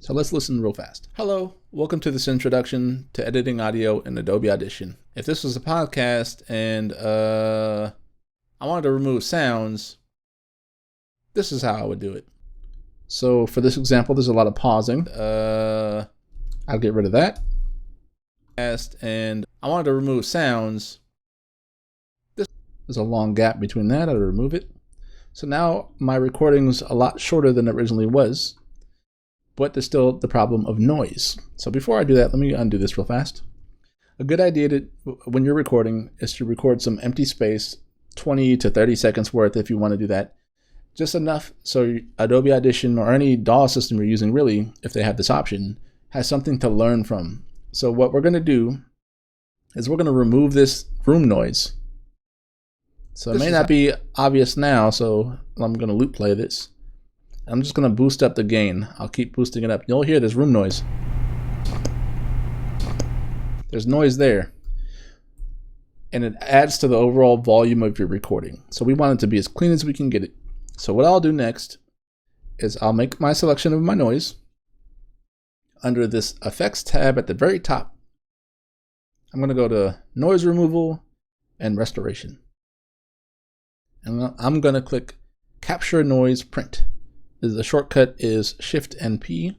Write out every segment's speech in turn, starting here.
So let's listen real fast. Hello, welcome to this introduction to editing audio in Adobe Audition. If this was a podcast and I wanted to remove sounds, this is how I would do it. So for this example, there's a lot of pausing. I'll get rid of that. And I wanted to remove sounds. There's a long gap between that. I'll remove it. So now my recording's a lot shorter than it originally was, but there's still the problem of noise. So before I do that, let me undo this real fast. A good idea when you're recording is to record some empty space, 20 to 30 seconds worth if you want to do that. Just enough so Adobe Audition or any DAW system you're using, really, if they have this option, has something to learn from. So what we're going to do is we're going to remove this room noise. So it may not be obvious now, so I'm going to loop play this. I'm just going to boost up the gain. I'll keep boosting it up. You'll hear there's room noise. There's noise there. And it adds to the overall volume of your recording. So we want it to be as clean as we can get it. So what I'll do next is I'll make my selection of my noise. Under this Effects tab at the very top, I'm going to go to Noise Removal and Restoration. And I'm going to click Capture Noise Print. The shortcut is Shift and P.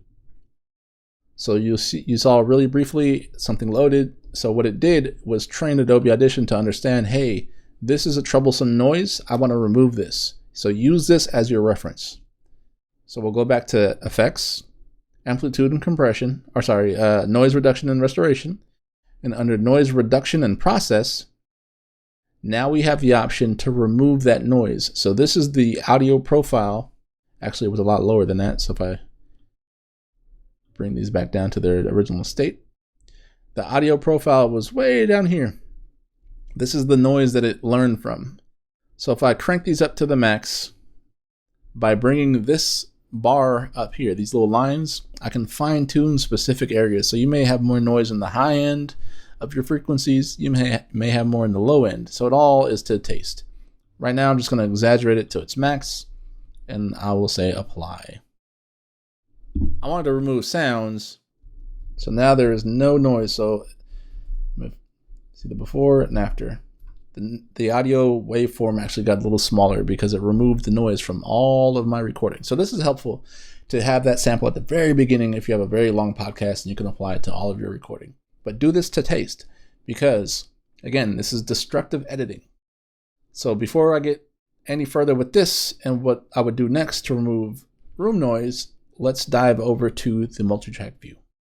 So you saw really briefly something loaded. So what it did was train Adobe Audition to understand, hey, this is a troublesome noise. I want to remove this. So use this as your reference. So we'll go back to Effects, Amplitude and Compression, Noise Reduction and Restoration. And under Noise Reduction and Process, now we have the option to remove that noise. So this is the audio profile. Actually, it was a lot lower than that. So if I bring these back down to their original state, the audio profile was way down here. This is the noise that it learned from. So if I crank these up to the max, by bringing this bar up here, these little lines, I can fine tune specific areas. So you may have more noise in the high end of your frequencies. You may have more in the low end. So it all is to taste. Right now, I'm just going to exaggerate it to its max, and I will say apply. I wanted to remove sounds, so now there is no noise. So see the before and after. The audio waveform actually got a little smaller because it removed the noise from all of my recording. So this is helpful to have that sample at the very beginning if you have a very long podcast and you can apply it to all of your recording. But do this to taste because, again, this is destructive editing. So before I get any further with this and what I would do next to remove room noise, let's dive over to the multi-track view.